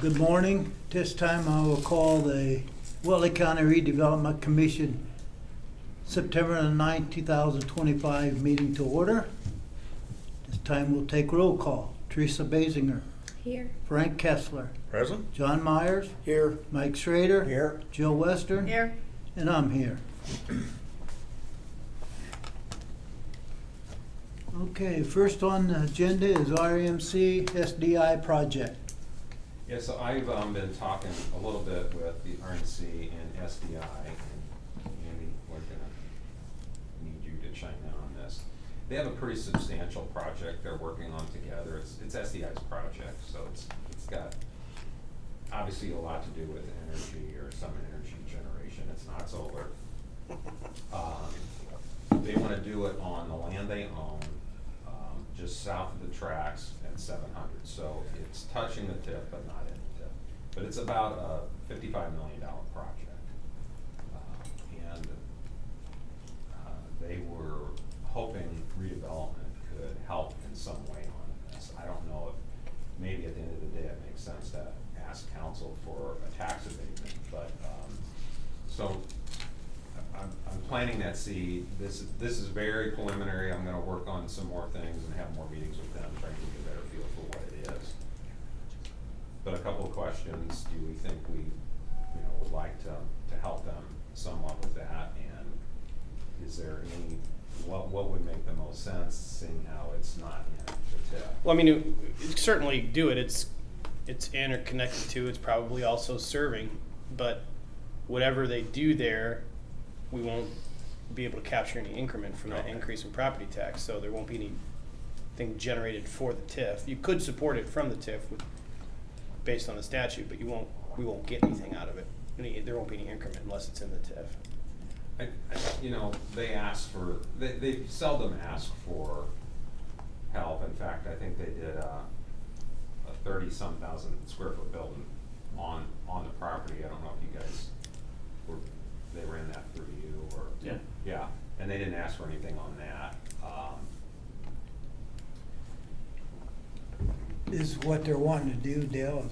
Good morning. This time I will call the Whately County Redevelopment Commission September the 9th, 2025 meeting to order. This time we'll take roll call. Teresa Basinger. Here. Frank Kessler. Present. John Myers. Here. Mike Schrader. Here. Jill Western. Here. And I'm here. Okay, first on the agenda is REMC SDI project. Yeah, so I've been talking a little bit with the RNC and SDI, and Andy, we're gonna need you to chime in on this. They have a pretty substantial project they're working on together. It's SDI's project, so it's got obviously a lot to do with energy or some energy generation. It's not solar. They wanna do it on the land they own, just south of the tracks at 700. So it's touching the tip, but not in the tip. But it's about a $55 million project. They were hoping redevelopment could help in some way on this. I don't know if maybe at the end of the day it makes sense to ask council for a tax abatement, but so I'm planting that seed. This is very preliminary. I'm gonna work on some more things and have more meetings with them, trying to get a better feel for what it is. But a couple of questions: do we think we, would like to help them somewhat with that? And is there any what would make the most sense, seeing how it's not in the tip? Well, I mean, it certainly do it. It's interconnected to. It's probably also serving, but whatever they do there, we won't be able to capture any increment from that increase in property tax, so there won't be anything generated for the TIF. You could support it from the TIF based on the statute, but we won't get anything out of it. There won't be any increment unless it's in the TIF. They ask for, they seldom ask for help. In fact, I think they did a 30-some thousand square foot building on the property. I don't know if you guys they ran that through you or yeah, and they didn't ask for anything on that. Is what they're wanting to do, Dale,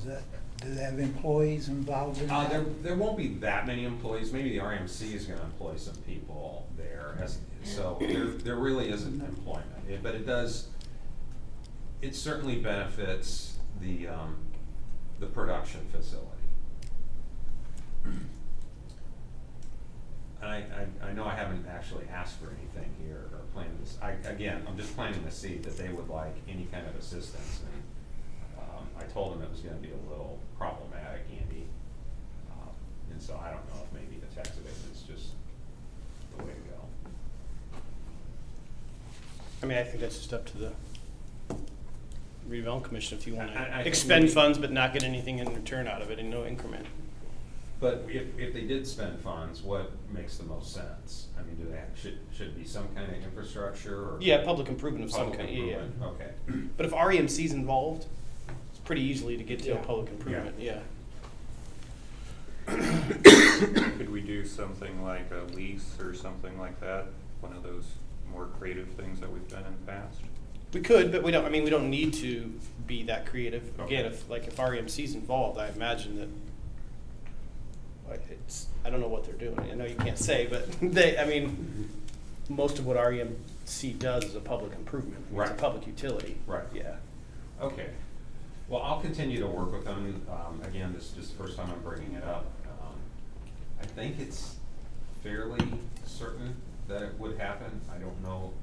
do they have employees involved in that? There won't be that many employees. Maybe the RMC is going to employ some people there, so there really isn't employment. But it does. It certainly benefits the production facility. I know I haven't actually asked for anything here or planned this. I'm just planting the seed that they would like any kind of assistance, and I told them it was going to be a little problematic, Andy, and so I don't know if maybe the tax abatement is just the way to go. I mean, I think that's just up to the Redevelopment Commission if you want I to expend funds but not get anything in return out of it and no increment. But if they did spend funds, what makes the most sense? I mean, should be some kind of infrastructure or? Yeah, public improvement of some Public kind. improvement, Yeah. okay. But if REMC's involved, it's pretty easily to get to a Yeah. public improvement. Yeah. Could we do something like a lease or something like that? One of those more creative things that we've done in the past? We could, but we don't. I mean, we don't need to be that creative. Again, Okay. if REMC's involved, I imagine that. I don't know what they're doing. I know you can't say, but most of what REMC does is a public improvement. It's a Right. public utility. Right. Yeah. Okay. Well, I'll continue to work with them. Again, this is just the first time I'm bringing it up. I think it's fairly certain that it would happen. I don't know.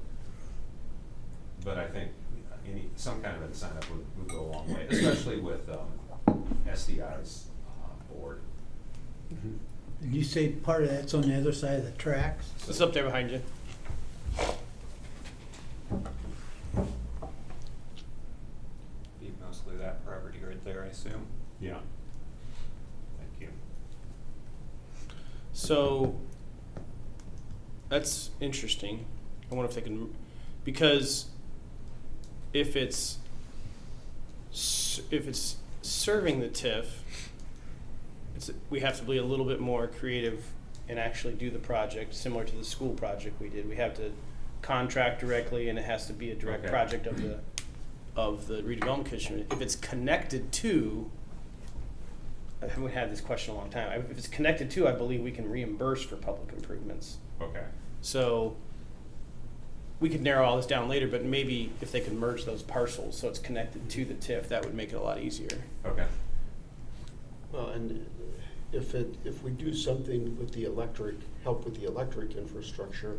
But I think some kind of incentive would go a long way, especially with SDI's board. And you say part of that's on the other side of the tracks? It's up there behind you. Be mostly that property right there, I assume. Yeah. Thank you. So that's interesting. I wonder if they can, because if it's serving the TIF, we have to be a little bit more creative and actually do the project similar to the school project we did. We have to contract directly, and it has to be a direct project of the redevelopment commission. If it's connected to I haven't had this question in a long time. If it's connected to, I believe we can reimburse for public improvements. Okay, So we could narrow all this down later, but maybe if they could merge those parcels so it's connected to the TIF, that would make it a lot easier. okay. Well, and if we do something with the help with the electric infrastructure,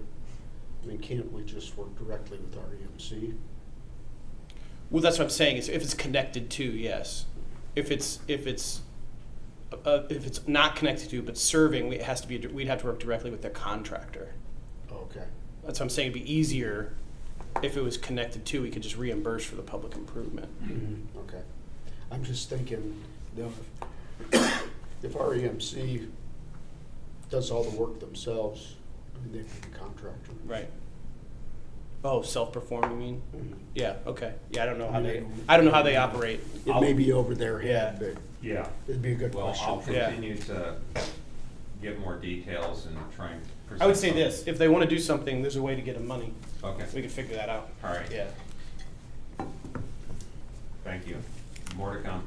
I mean, can't we just work directly with REMC? Well, that's what I'm saying. Is if it's connected to, yes. If it's not connected to but serving, we'd have to work directly with the contractor. Okay. That's what I'm saying. It'd be easier if it was connected to. We could just reimburse for the public improvement. Okay. I'm just thinking, you know, if REMC does all the work themselves, I mean, they'd be the contractor. Right. Oh, self-perform, you mean? Mhm. Yeah. Okay. Yeah, I don't know how I they. mean, I don't know how they operate. It may be over their head, Yeah. but Yeah. it'd be a good Well, I'll question. Yeah. continue to get more details and try and present. I would say something. this: if they want to do something, there's a way to get them money. Okay, We can figure that out. all right. Yeah. Thank you. More to come.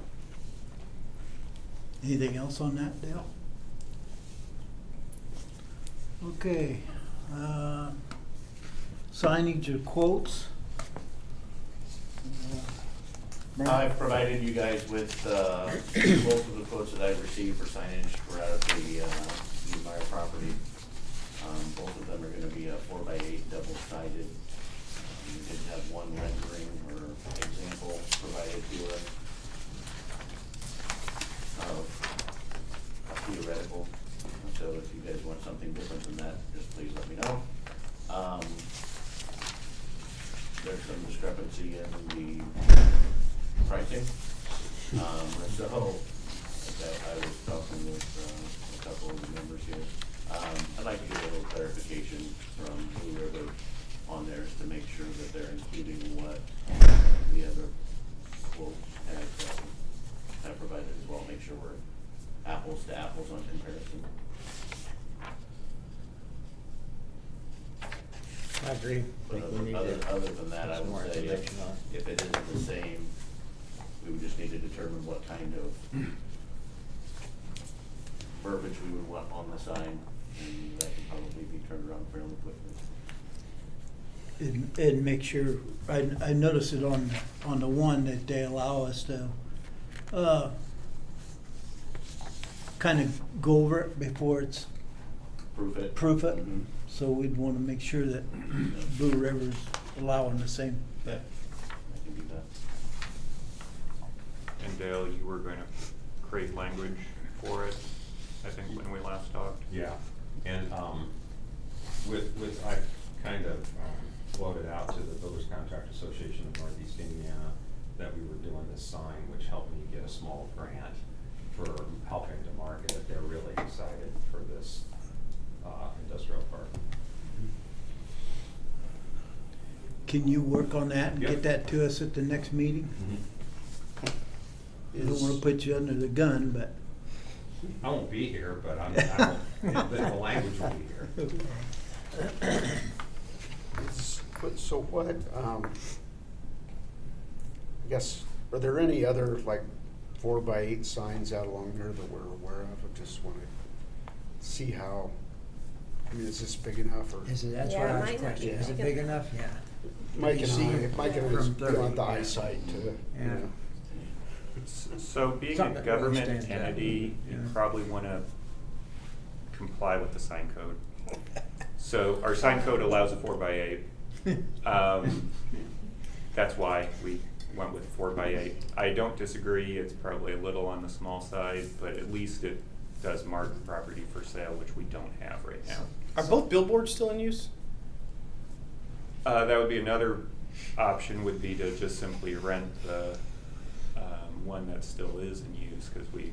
Anything else on that, Dale? Okay, signage or quotes? Brent? I've provided you guys with both of the quotes that I've received for signage for out of the Meyer property. Both of them are gonna be a 4x8 double-sided. We did have one rendering or example provided to us of a theoretical. So if you guys want something different than that, just please let me know. There's some discrepancy in the pricing. So, I was talking with a couple of the members here. I'd like to get a little clarification from whoever on there to make sure that they're including what the other quote have provided as well. Make sure we're apples to apples on comparison. I agree. I But think we need other than that, I some more would say information on it. if it isn't the same, we would just need to determine what kind of verbiage we would want on the sign, and that could probably be turned around fairly quickly. And make sure, I noticed it on the one that they allow us to, kind of go over it before it's proof it. Mhm. So we'd want to make sure that Blue River's allowing the same. Yeah, I can do that. And Dale, you were going to create language for it, I think, when we last talked. Yeah, and I kind of floated out to the Builders Contract Association of Northeast Indiana that we were doing this sign, which helped me get a small grant for helping to market it. They're really excited for this industrial park. Can you work on that and Yep. get that to us at the next meeting? I don't want to put you under the gun, but I won't be here, but the language will be here. So what, I guess, are there any other like 4x8 signs out along there that we're aware of? I just want to see how, I mean, is this big enough or? Is it, that's Yeah, what I it was might not be questioning, is it big big enough? Yeah. Mike You and see I, it Mike and I from don't have 30, the yeah. eyesight to, you Yeah. know. So being Something a that really government stands out. entity, you Yeah. probably want to comply with the sign code. So our sign code allows a 4x8. That's why we went with 4x8. I don't disagree, it's probably a little on the small side, but at least it does mark the property for sale, which we don't have right now. Are both billboards still in use? That would be another option, would be to just simply rent the one that still is in use, because we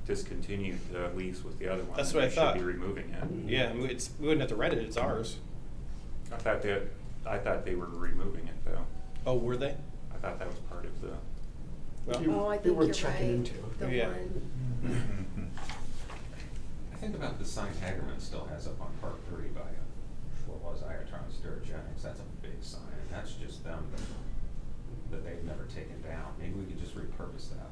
discontinued the lease with the other one. That's and what I we thought. should be removing it. Yeah, we wouldn't have to rent it. It's ours. I thought they were removing it though. Oh, were they? I thought that was part of the. Well, Oh, I Be think worth you're checking right. into. The Yeah. one, I think about the sign Hagerman still has up on Park 30 by, what was Iotron Sturgeonix. That's a big sign, and that's just them that they've never taken down. Maybe we could just repurpose that.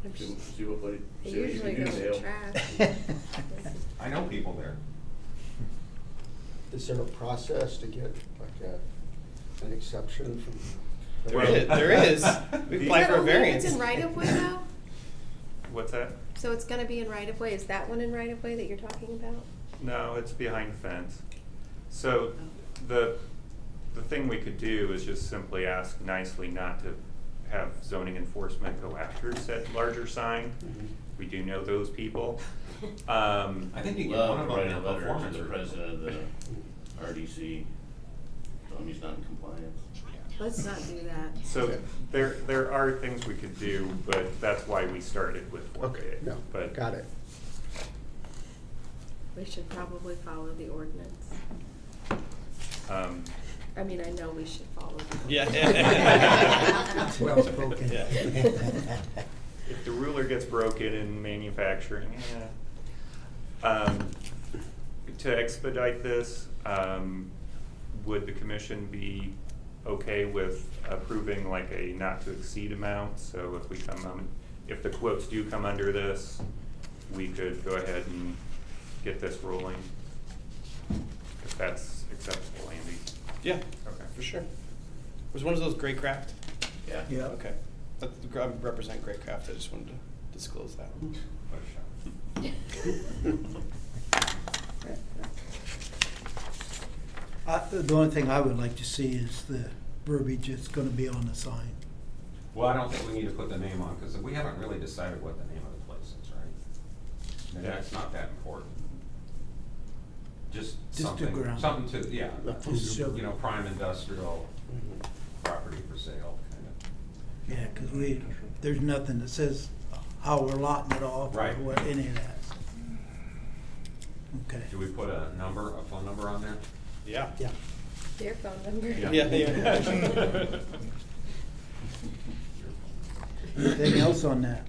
See what, They see what you usually can go do, to Dale. trash. I know people there. Is there a process to get like an exception from? There is. We apply for a variance. It's in right of way now? What's that? So it's gonna be in right of way. Is that one in right of way that you're talking about? No, it's behind the fence. So the thing we could do is just simply ask nicely not to have zoning enforcement go after said larger sign. We do know those people. I think you get one Love of them writing in a a letter to performance the review. president of the RDC, tell him he's not in compliance. Let's not do that. So there are things we could do, but that's why we started with 4K. Okay, no, But got it. We should probably follow the ordinance. I mean, I know we should follow the. Yeah. It's well spoken. Yeah. if the ruler gets broken in manufacturing, to expedite this, would the commission be okay with approving like a not to exceed amount? So if we if the quotes do come under this, we could go ahead and get this rolling, if that's acceptable, Andy. Yeah, Okay. for sure. Was one of those Great Craft? Yeah. Yeah. Okay. I represent Great Craft. I just wanted to disclose that. The only thing I would like to see is the verbiage that's gonna be on the sign. Well, I don't think we need to put the name on, because we haven't really decided what the name of the place is, right? And that's not that important. Just to something, ground. something to, yeah, Just show- you know, prime industrial property for sale, kind of. Yeah, cause there's nothing that says how we're lotting it off or Right. what, any of that. Okay. Do we put a phone number on there? Yeah. Yeah. Their phone number. Yeah. Yeah. Anything else on that?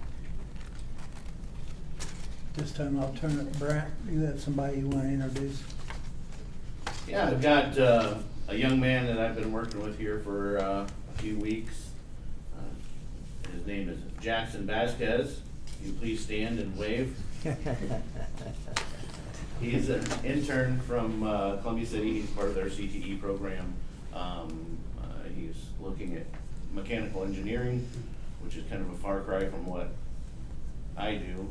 This time I'll turn it, Brent, you have somebody you wanna introduce? Yeah, I've got a young man that I've been working with here for a few weeks. His name is Jackson Vasquez. You please stand and wave. He's an intern from Columbia City. He's part of their CTE program. He's looking at mechanical engineering, which is kind of a far cry from what I do.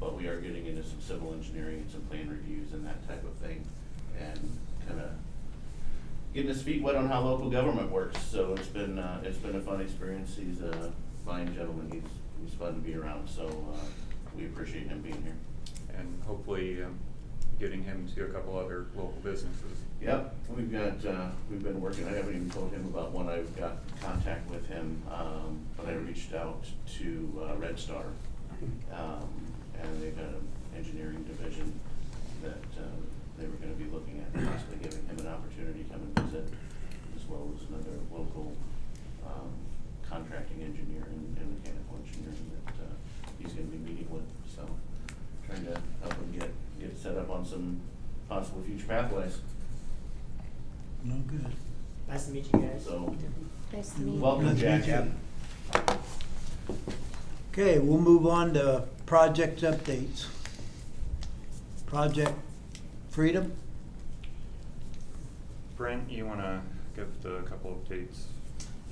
But we are getting into some civil engineering and some plan reviews and that type of thing, and kind of getting his feet wet on how local government works. So it's been a fun experience. He's a fine gentleman. He's fun to be around. So we appreciate him being here. And hopefully getting him to a couple other local businesses. Yep, we've been working, I haven't even told him about when I've got contact with him, but I reached out to Red Star. And they've got an engineering division that they were gonna be looking at possibly giving him an opportunity to come and visit, as well as another local contracting engineer and mechanical engineering that he's gonna be meeting with, so trying to help him get set up on some possible future pathways. No good. Nice to meet you guys. So, Nice to meet you. welcome, Nice to meet Jackson. Okay, we'll move on to project updates. Project Freedom? Brent, you wanna give the couple of dates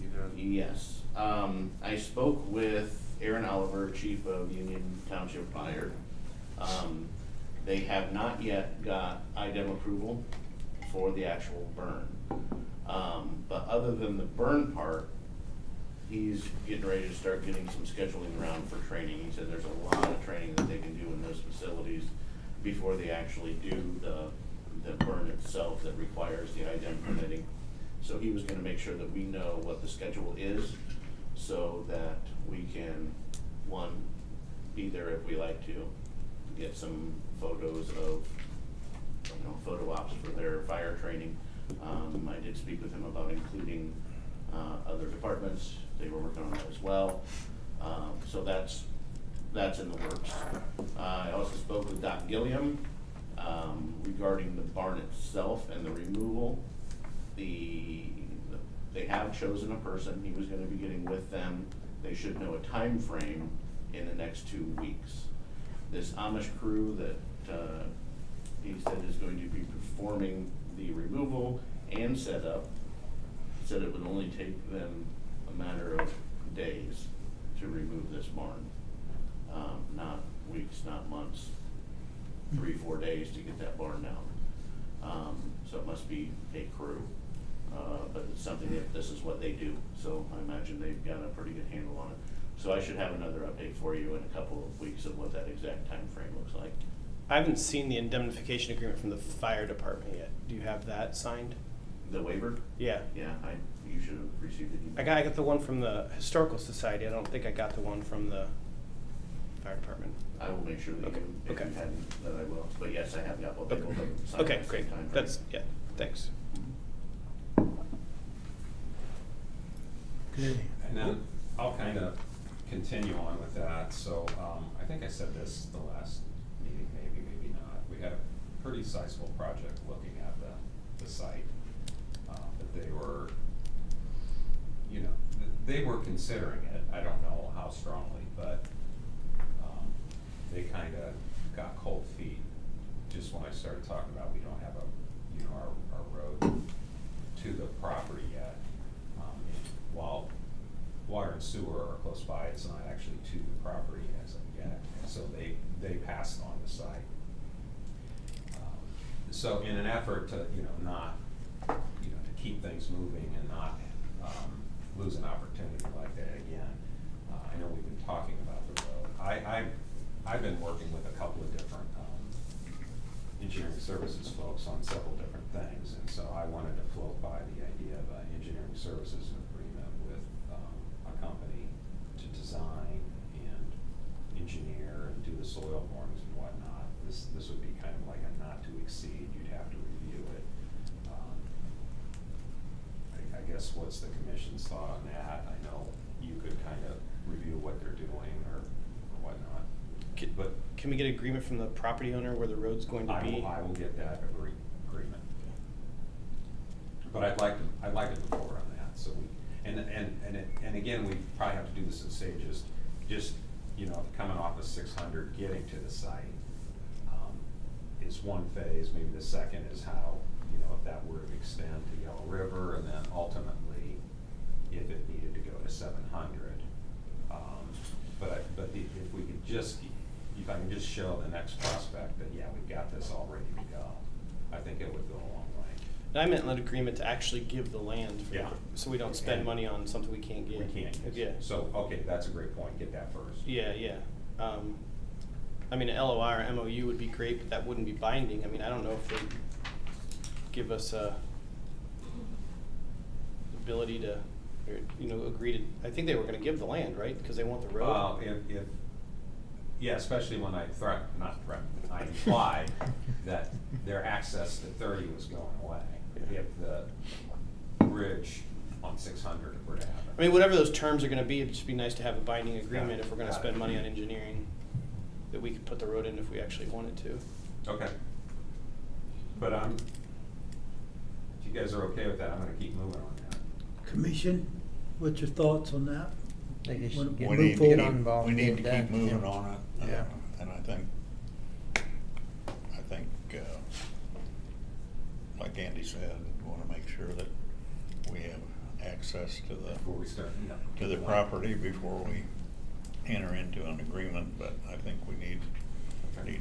you have? Yes, I spoke with Aaron Oliver, Chief of Union Township Fire. They have not yet got IDEM approval for the actual burn. But other than the burn part, he's getting ready to start getting some scheduling around for training. He said there's a lot of training that they can do in those facilities before they actually do the burn itself that requires the IDEM permitting. So he was gonna make sure that we know what the schedule is, so that we can, one, be there if we like to, get some photos of, photo ops for their fire training. I did speak with him about including other departments. They were working on that as well. So that's in the works. I also spoke with Doc Gilliam regarding the barn itself and the removal. They have chosen a person. He was gonna be getting with them they should know a time frame in the next 2 weeks. This Amish crew that he said is going to be performing the removal and setup, said it would only take them a matter of days to remove this barn. Not weeks, not months, 3-4 days to get that barn down. So it must be a crew, but it's something that this is what they do. So I imagine they've got a pretty good handle on it. So I should have another update for you in a couple of weeks of what that exact time frame looks like. I haven't seen the indemnification agreement from the fire department yet. Do you have that signed? The waiver? Yeah. Yeah, you should have received it. I got the one from the Historical Society. I don't think I got the one from the fire department. I will make sure that Okay, you, if okay. you hadn't, that I will. But yes, I have got both of them signed Okay, at the great. same time frame. That's, yeah, thanks. Okay. And then I'll kind of continue on with that. So I think I said this the last meeting, maybe not. We had a pretty sizable project looking at the site. But they were, they were considering it. I don't know how strongly, but they kind of got cold feet just when I started talking about we don't have our road to the property yet. While water and sewer are close by, it's not actually to the property as of yet. And so they passed on the site. So in an effort to, not, to keep things moving and not lose an opportunity like that again, I know we've been talking about the road. I've been working with a couple of different engineering services folks on several different things, and so I wanted to float by the idea of an engineering services agreement with a company to design and engineer and do the soil borings and whatnot. This would be kind of like a not to exceed. You'd have to review it. I guess what's the commission's thought on that? I know you could kind of review what they're doing or whatnot. But Can we get agreement from the property owner where the road's going to be? I will get that agreement. But I'd like to move forward on that, so and again, we probably have to do this in stages. Just, coming off of 600, getting to the site, is one phase. Maybe the second is how, if that were to extend to Yellow River, and then ultimately, if it needed to go to 700. But if we could just, if I can just show the next prospect that, yeah, we've got this all ready to go, I think it would go a long way. And I meant an agreement to actually give the land, Yeah. so we don't spend And money on something we can't get. We can't use. Yeah. So, okay, that's a great point, get that first. Yeah. I mean, an LOI or MOU would be great, but that wouldn't be binding. I mean, I don't know if they give us ability to, or, agree to. I think they were going to give the land, right? Because they want the road. Well, yeah, especially when I implied that their access to 30 was going away. Yeah. If the bridge on 600 were to happen. I mean, whatever those terms are going to be, it'd just be nice to have a binding agreement Got it. if we're going to Got spend it. money on engineering, that we could put the road in if we actually wanted to. Okay. But if you guys are okay with that, I'm gonna keep moving on that. Commission, what's your thoughts on that? They just Wanna get move moved forward? involved We need and to get keep done. moving on it. Yeah. And I think, like Andy said, we wanna make sure that we have access to Before we start, the property before we enter into an agreement, but I think we need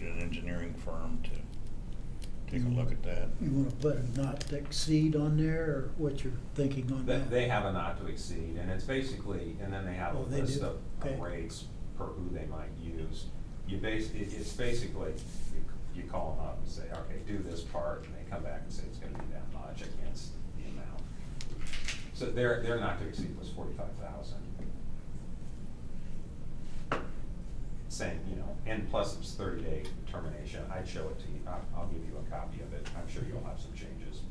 an engineering firm to take a look at that. You wanna put a not to exceed on there, or what you're thinking on that? They have a not to exceed, and it's basically, and then they have a Oh, they list do? of Okay. rates per who they might use. It's basically, you call them up and say, okay, do this part, and they come back and say it's gonna be that much against the amount. So their not to exceed was 45,000. Saying, and plus it's 30-day termination. I'd show it to you. I'll give you a copy of it. I'm sure you'll have some changes.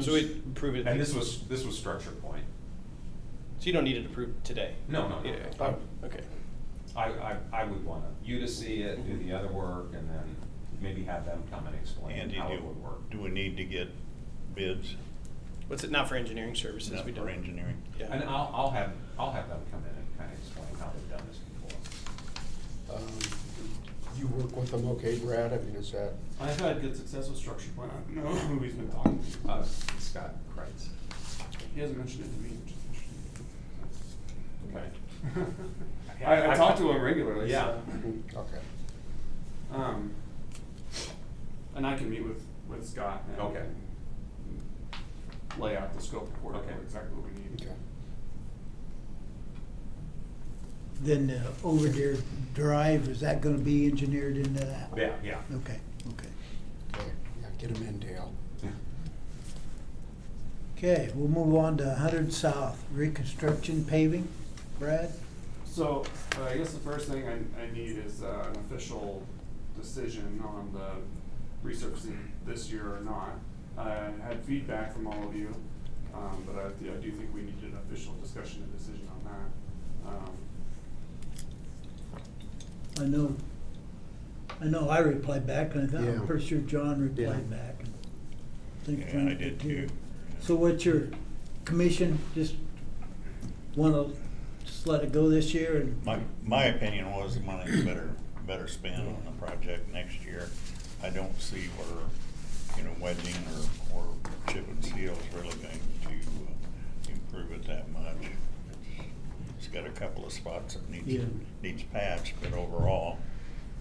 So we approve it. And this was Structure Point. So you don't need it approved today? No. Yeah, okay. I would want you to see it, do the other work, and then maybe have them come and explain Andy, how it would work. do we need to get bids? What's it, not for engineering services? Not we for don't. engineering? Yeah. And I'll have them come in and kind of explain how they've done this before. You work with them, okay, Brad? I mean, is that, I've had good success with structure point. I don't know who he's been talking to. Scott Kreitz. He hasn't mentioned it to me, which is interesting. Okay. I talk to him regularly. Yeah. So. okay. And I can meet with Scott and Okay. lay out the scope of work, Okay. exactly what we need. Okay. Then Overdeer Drive, is that gonna be engineered into that? Yeah, yeah. Okay, okay. Okay, yeah, get them in, Dale. Okay, we'll move on to 100 South, reconstruction paving. Brad? So, I guess the first thing I need is an official decision on the resurfacing this year or not. I had feedback from all of you, but I do think we need an official discussion and decision on that. I know I replied back, and Yeah. I'm pretty sure John Yeah. replied back. and think Yeah, Frank I did too. So what's your commission, just wanna just let it go this year and? My opinion was the money's better spent on the project next year. I don't see where, wedging or chip and seal is really going to improve it that much. It's got a couple of spots that Yeah. needs patched, but overall,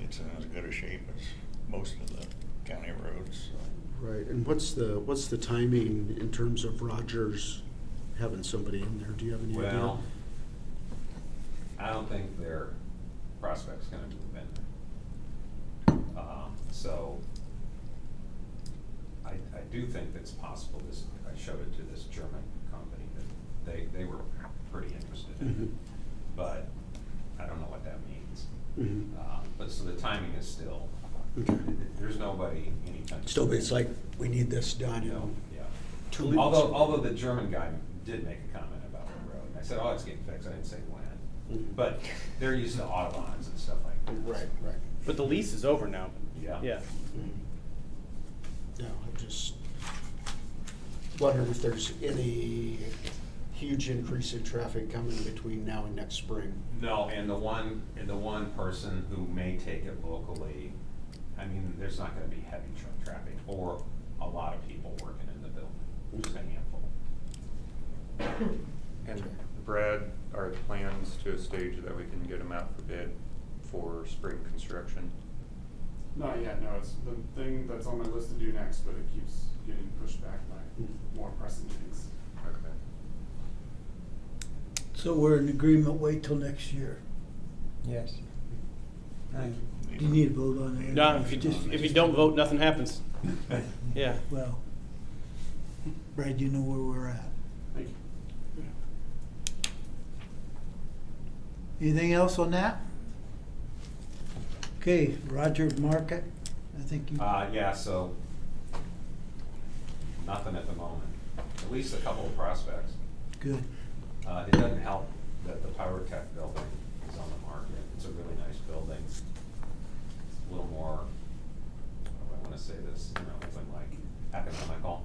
it's in as good a shape as most of the county roads, so. Right, and what's the timing in terms of Rogers having somebody in there? Do you have any idea? Well, I don't think their prospect's gonna move in. So, I do think it's possible I showed it to this German company, that they were pretty interested in it. Mhm. But I don't know what that means. Mhm. But so the timing is still, Okay. there's nobody anytime. Still, it's like, we need this done You know, in yeah. 2 weeks. Although the German guy did make a comment about the road, and I said, oh, it's getting fixed, I didn't say when. Mhm. But they're used to Autobahns and stuff like that. Right, right. But the lease is over now. Yeah. Yeah. Mhm. No, I'm just wondering if there's any huge increase in traffic coming between now and next spring. No, and the one person who may take it locally, I mean, there's not gonna be heavy truck traffic or a lot of people working in the building, just a handful. And Brad, are the plans to a stage that we can get them out for bid for spring construction? Not yet, no, it's the thing that's on my list to do next, but it keeps getting pushed back by more pressing things. Okay. So we're in agreement, wait till next year. Yes. Do you need a vote on that? No, if you don't vote, nothing happens. Yeah. Well, Brad, you know where we're at. Thank you. Anything else on that? Okay, Roger Market, I think you. Yeah, so, nothing at the moment, at least a couple of prospects. Good. It doesn't help that the Pyrotech building is on the market. It's a really nice building. A little more, how do I wanna say this, open like economical.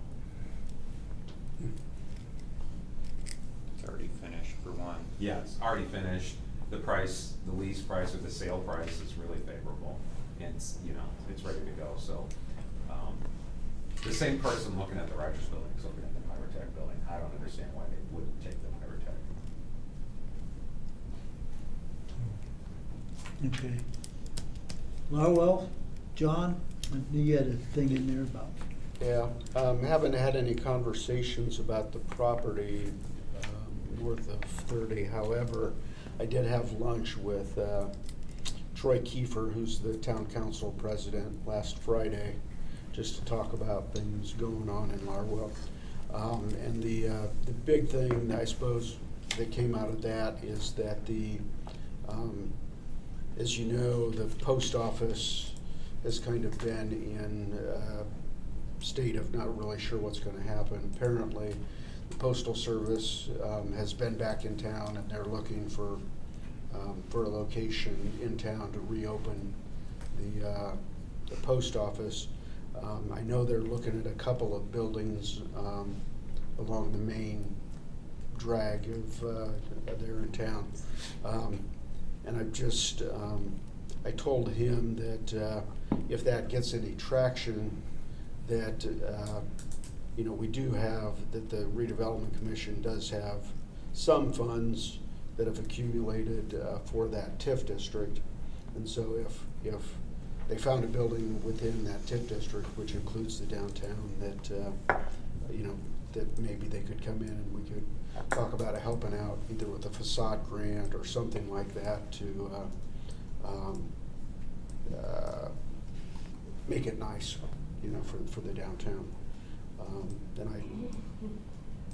It's already finished for one. Yeah, it's already finished. The price, the lease price or the sale price is really favorable. It's, it's ready to go, so. The same person looking at the Rogers building is looking at the Pyrotech building. I don't understand why they wouldn't take the Pyrotech. Okay. Larwill, John, you had a thing in there about. Yeah, haven't had any conversations about the property north of 30. However, I did have lunch with Troy Kiefer, who's the town council president, last Friday, just to talk about things going on in Larwill. And the big thing that I suppose that came out of that is that as you know, the post office has kind of been in a state of not really sure what's going to happen. Apparently, the Postal Service has been back in town, and they're looking for a location in town to reopen the post office. I know they're looking at a couple of buildings along the main drag of there in town. And I just, I told him that if that gets any traction, that, you know, we do have, that the Redevelopment Commission does have some funds that have accumulated for that TIF district. And so if they found a building within that TIF district, which includes the downtown, that, you know, that maybe they could come in and we could talk about helping out either with a facade grant or something like that to make it nice, you know, for the downtown. Then I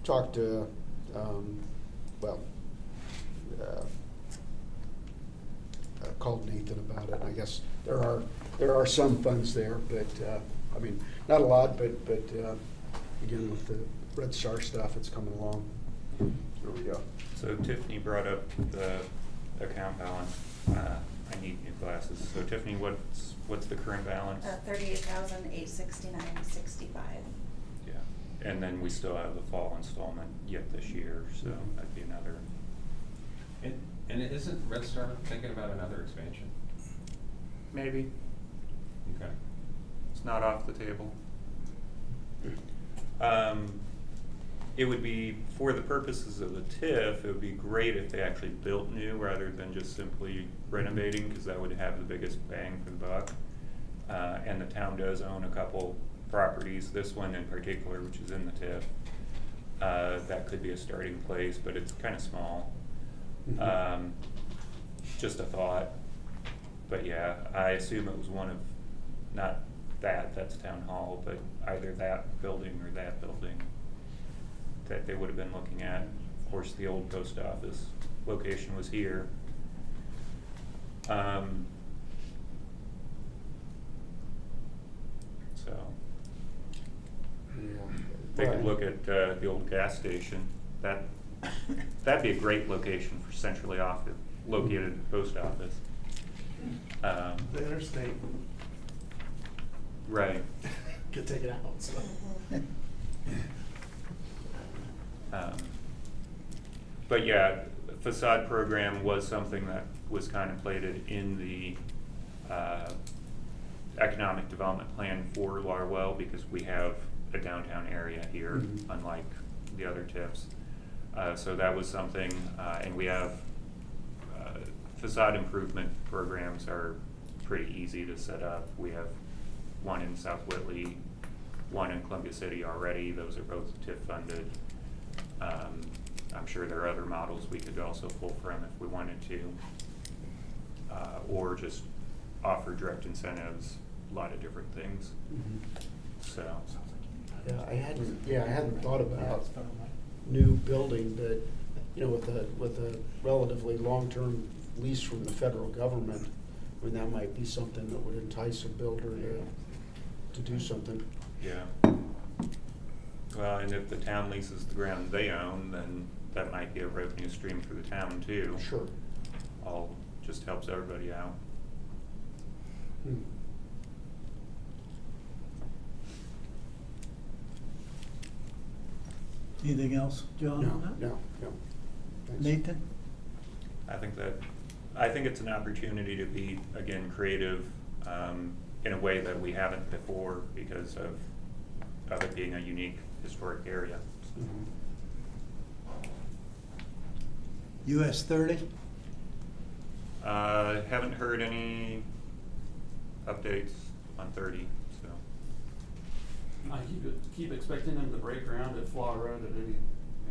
talked to, called Nathan about it, and I guess there are some funds there, but, I mean, not a lot, but again, with the Red Star stuff, it's coming along. There we go. So Tiffany brought up the account balance. I need new glasses. So Tiffany, what's the current balance? 38,869.65. Yeah, and then we still have the fall installment yet this year, so that'd be another. And isn't Red Star thinking about another expansion? Maybe. Okay. It's not off the table. It would be, for the purposes of the TIF, it would be great if they actually built new rather than just simply renovating, because that would have the biggest bang for the buck. And the town does own a couple properties, this one in particular, which is in the TIF. That could be a starting place, but it's kind of small. Just a thought. But yeah, I assume it was one of, not that's town hall, but either that building or that building that they would have been looking at. Of course, the old post office location was here. So Yeah. they could look at the old gas station. That'd be a great location for centrally located post office. The interstate Right. could take it out, so. But yeah, facade program was something that was contemplated in the economic development plan for Larwill, because we have a downtown area here, unlike the other TIFs. So that was something, and we have facade improvement programs are pretty easy to set up. We have one in South Whitley, one in Columbia City already. Those are both TIF funded. I'm sure there are other models we could also pull from if we wanted to, or just offer direct incentives, a lot of different things. So. Yeah, I hadn't thought about new building, but, you know, with a relatively long-term lease from the federal government, I mean, that might be something that would entice a builder to do something. Yeah. Well, and if the town leases the ground they own, then that might be a revenue stream for the town too. Sure. All just helps everybody out. Anything else, John, on that? No. Thanks. Nathan? I think it's an opportunity to be, again, creative in a way that we haven't before because of it being a unique historic area. US 30? Haven't heard any updates on 30, so. I keep expecting them to break ground at Flaw Road at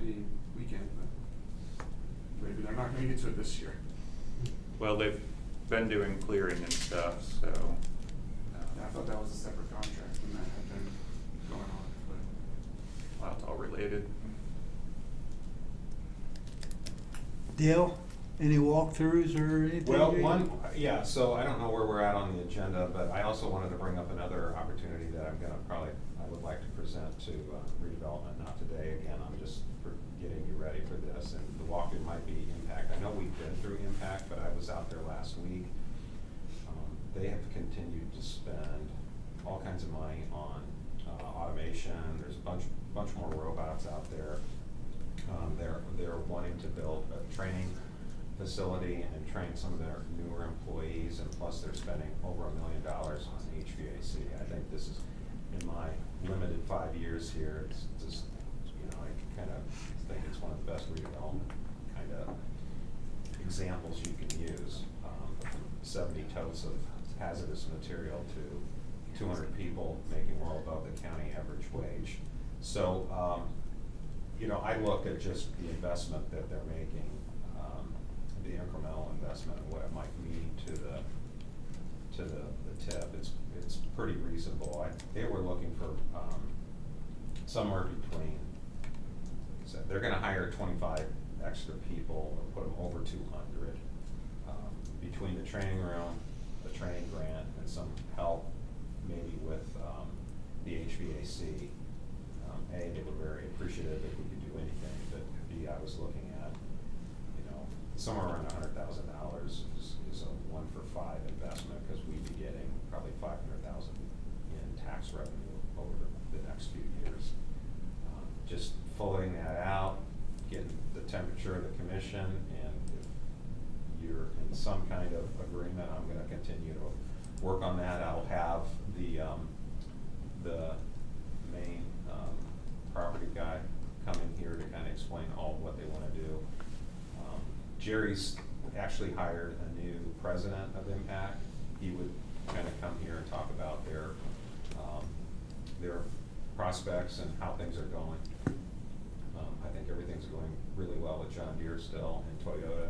any weekend, but maybe they're not gonna get to it this year. Well, they've been doing clearing and stuff, so. Yeah, I thought that was a separate contract and that had been going on, but. Well, it's all related. Dale, any walkthroughs or anything? Well, so I don't know where we're at on the agenda, but I also wanted to bring up another opportunity that I would like to present to redevelopment, not today, again, I'm just getting you ready for this, and the walkthrough might be Impact. I know we've been through Impact, but I was out there last week. They have continued to spend all kinds of money on automation. There's a bunch more robots out there. They're wanting to build a training facility and train some of their newer employees, and plus they're spending over $1 million on HVAC. I think this is, in my limited 5 years here, it's just, I kind of think it's one of the best redevelopment kind of examples you can use. 70 totes of hazardous material to 200 people making well above the county average wage. So, I look at just the investment that they're making, the incremental investment and what it might mean to the tip. It's pretty reasonable. They were looking for somewhere between, so they're gonna hire 25 extra people or put them over 200. Between the training room, the training grant, and some help maybe with the HVAC. A, they were very appreciative if we could do anything, but B, I was looking at, somewhere around $100,000 is a 1-for-5 investment, because we'd be getting probably $500,000 in tax revenue over the next few years. Just fulling that out, getting the temperature of the commission, and if you're in some kind of agreement, I'm gonna continue to work on that. I'll have the main property guy come in here to kind of explain all what they want to do. Jerry's actually hired a new president of Impact. He would kind of come here and talk about their prospects and how things are going. I think everything's going really well with John Deere still, and Toyota,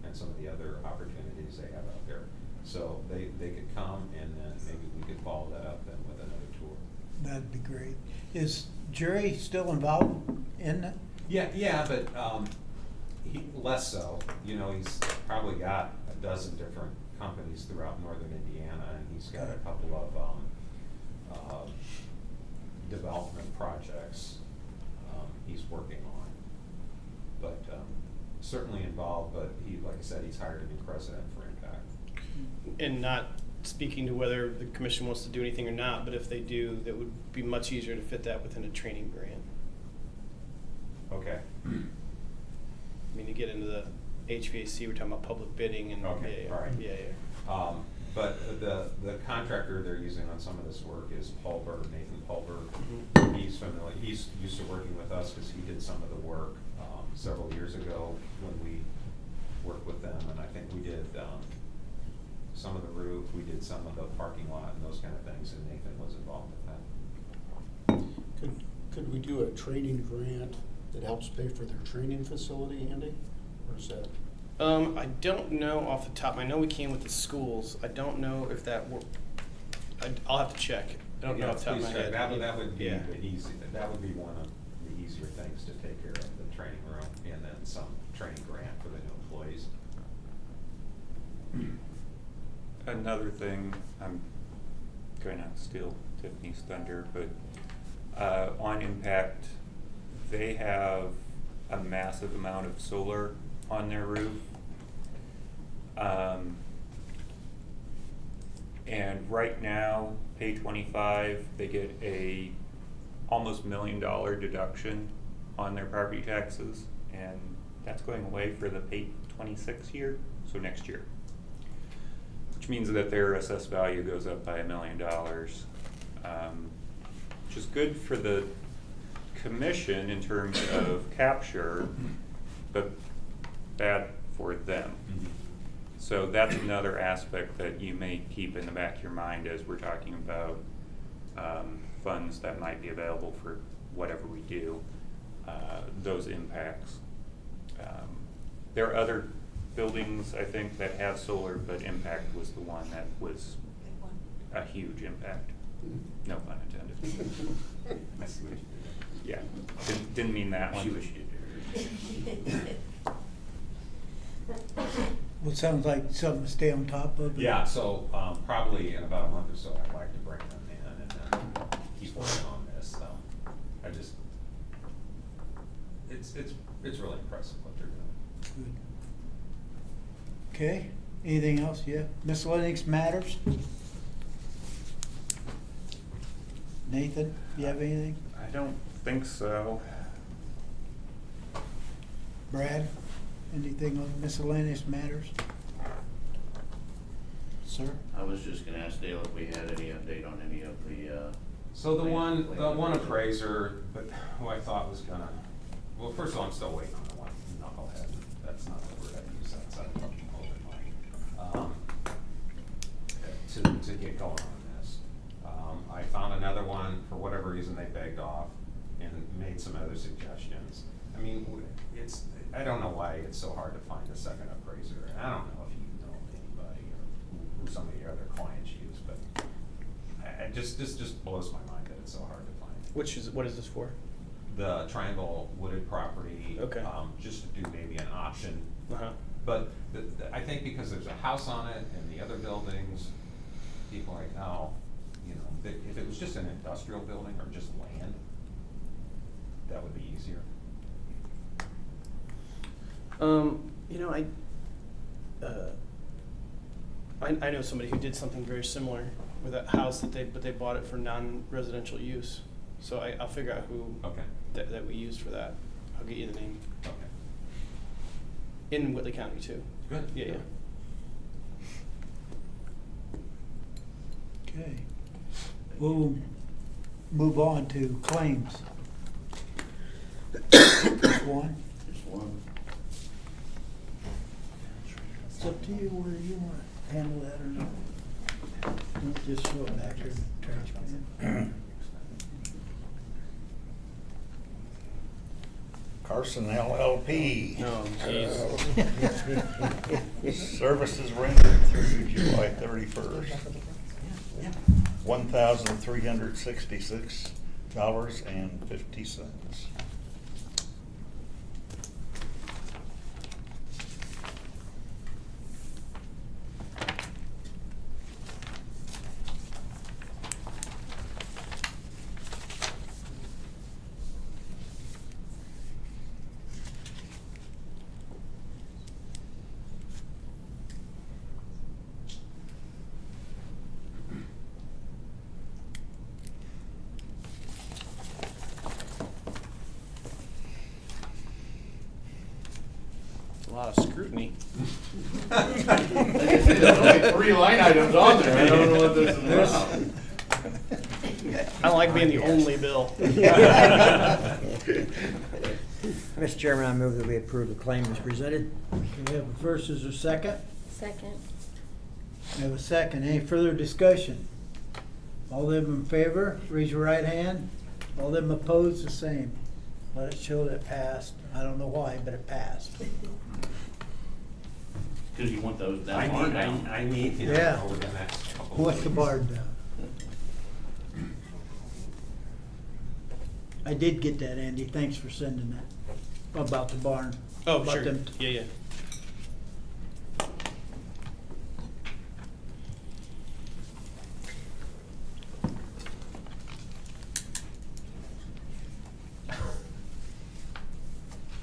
and some of the other opportunities they have out there. So they could come, and then maybe we could follow that up then with another tour. That'd be great. Is Jerry still involved in it? Yeah, but he less so. He's probably got a dozen different companies throughout northern Indiana, and he's got a couple of development projects he's working on. But certainly involved, but like I said, he's hired a new president for Impact. And not speaking to whether the commission wants to do anything or not, but if they do, that would be much easier to fit that within a training grant. Okay. I mean, to get into the HVAC, we're talking about public bidding and Okay, all right. Yeah. But the contractor they're using on some of this work is Nathan Pulver. Mhm. He's familiar, he's used to working with us because he did some of the work several years ago when we worked with them, and I think we did some of the roof, we did some of the parking lot and those kind of things, and Nathan was involved with that. Could we do a training grant that helps pay for their training facility, Andy? Or is that? I don't know off the top. I know we can with the schools. I don't know if that I'll have to check. I don't know off the top of my Please check. head. That would be Yeah. that would be one of the easier things to take care of, the training room, and then some training grant for the new employees. Another thing, I'm going to steal Tiffany's thunder, but on Impact, they have a massive amount of solar on their roof. And right now, pay 25, they get a almost $1 million deduction on their property taxes, and that's going away for the pay 26 year, so next year. Which means that their assessed value goes up by $1 million, which is good for the commission in terms of capture, but bad for them. So that's another aspect that you may keep in the back of your mind as we're talking about funds that might be available for whatever we do, those impacts. There are other buildings, I think, that have solar, but Impact was the one that was a huge impact. No pun intended. I see what you did. Yeah, didn't mean that one. See what you did there. Well, it sounds like something to stay on top of. Yeah, so probably in about a month or so, I'd like to bring them in and then keep working on this. It's really impressive what they're doing. Good. Okay, anything else? Yeah, miscellaneous matters? Nathan, you have anything? I don't think so. Brad, anything on miscellaneous matters? Sir? I was just gonna ask Dale if we had any update on any of the, So the one appraiser, but who I thought was gonna, well, first of all, I'm still waiting on the one knucklehead. That's not the word I use, that's to get going on this. I found another one, for whatever reason, they begged off and made some other suggestions. I mean, I don't know why it's so hard to find a second appraiser, and I don't know if you know anybody or who some of your other clients use, but this just blows my mind that it's so hard to find. What is this for? The triangle wooded property. Okay. Just to do maybe an option. Uh-huh. But I think because there's a house on it and the other buildings, people are like, no, you know, if it was just an industrial building or just land, that would be easier. You know, I know somebody who did something very similar with a house but they bought it for non-residential use. So I'll figure out who Okay. that we used for that. I'll get you the name. Okay. In Whitley County too. Good. Yeah, yeah. Okay. We'll move on to claims. Just one. just one. It's up to you whether you want to handle that or not. Don't just throw it back here in the trash can. Carson LLP. Oh, jeez. Services rendered through July 31st. $1,366.50. A lot of scrutiny. There's only 3 line items on there, I don't know what this is about. I don't like being the only bill. Mr. Chairman, I move that we approve the claim as presented. Okay, we have a first, is there a second? Second. We have a second. Any further discussion? All them in favor, raise your right hand. All them opposed, the same. Let it show that it passed. I don't know why, but it passed. Cause you want those I down. need, you know, Yeah. over the next couple of What's the weeks. bar down? I did get that, Andy. Thanks for sending that. About the barn. Oh, About sure. them- Yeah, yeah.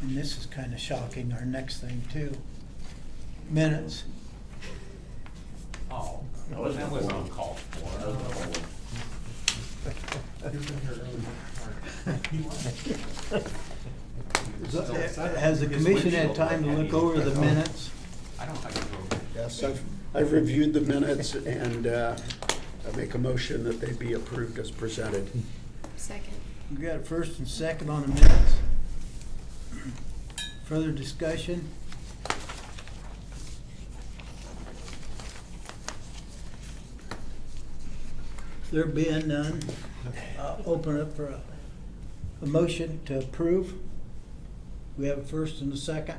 And this is kind of shocking, our next thing too. Minutes. Oh, That was that was before. uncalled for. That was the whole- Has the commission had time to look over the minutes? I don't have to go. Yes, I've reviewed the minutes and I make a motion that they be approved as presented. Second. We got a first and second on the minutes. Further discussion? There being none, open up for a motion to approve. We have a first and a second.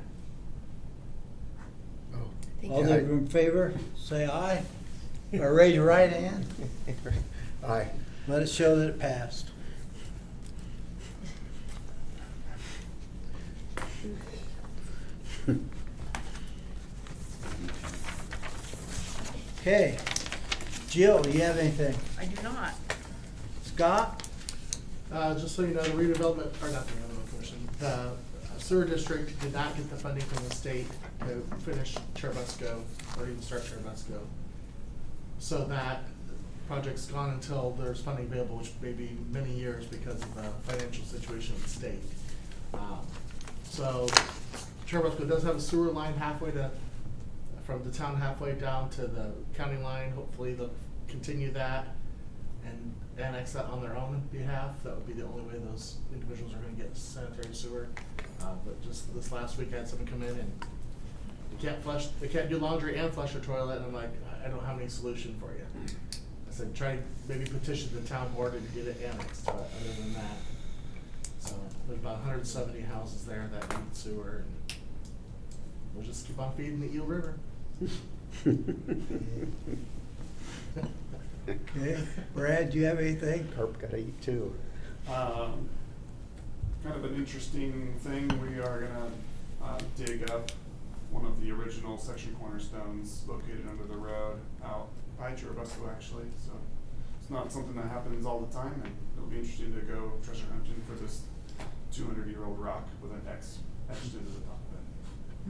Oh, Thank All you. those in favor, say aye. Or raise your right hand. aye. Let it show that it passed. Okay. Jill, do you have anything? I do not. Scott? Just so you know, the redevelopment, or not the redevelopment commission, the sewer district did not get the funding from the state to finish Cherubusco, or even start Cherubusco. So that project's gone until there's funding available, which may be many years because of the financial situation of the state. So Churubusco does have a sewer line from the town halfway down to the county line. Hopefully they'll continue that and annex that on their own behalf. That would be the only way those individuals are gonna get sanitary sewer. But just this last week, I had someone come in and they can't do laundry and flush their toilet, and I'm like, I don't have any solution for you. I said, try maybe petition the town board to get it annexed, but other than that. So there's about 170 houses there that need sewer, and we'll just keep on feeding the Eel River. Okay, Brad, do you have anything? Carp gotta eat too. Kind of an interesting thing, we are gonna dig up one of the original section cornerstones located under the road out by Churubusco actually, so it's not something that happens all the time, and it'll be interesting to go treasure hunting for this 200-year-old rock with an X etched into the top of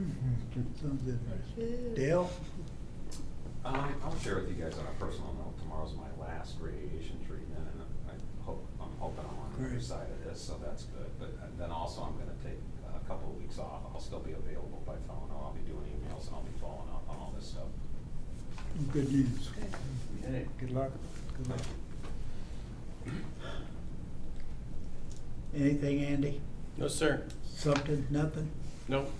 it. Sounds good. Good. Dale? I'll share with you guys on a personal note, tomorrow's my last radiation treatment, and I'm hoping I'm on the other Great. side of this, so that's good. But then also I'm gonna take a couple of weeks off. I'll still be available by phone, I'll be doing emails, and I'll be following up on all this stuff. Good news. Okay. Good luck. Good luck. Anything, Andy? No, sir. Something, nothing? Nope.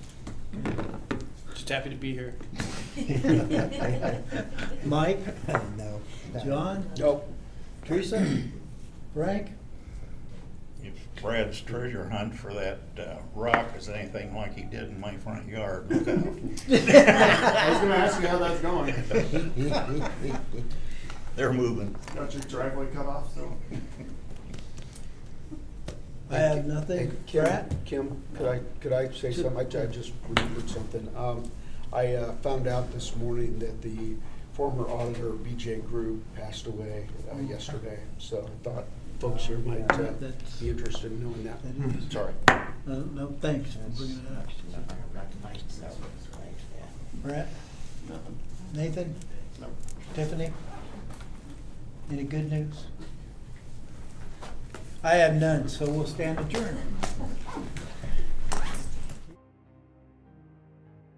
Just happy to be here. Mike? No. John? Nope. Teresa? Frank? If Brad's treasure hunt for that rock is anything like he did in my front yard, look out. I was gonna ask you how that's going. They're moving. Got your driveway cut off, so. I have nothing. Hey, Brad? Kim, could I say something? I just remembered something. I found out this morning that the former auditor, BJ Group, passed away yesterday. So I thought folks here might That's- be interested in knowing that. That is- Sorry. No, thanks for bringing it up. Brad? Nothing. Nathan? No. Tiffany? Any good news? I have none, so we'll stand adjourned.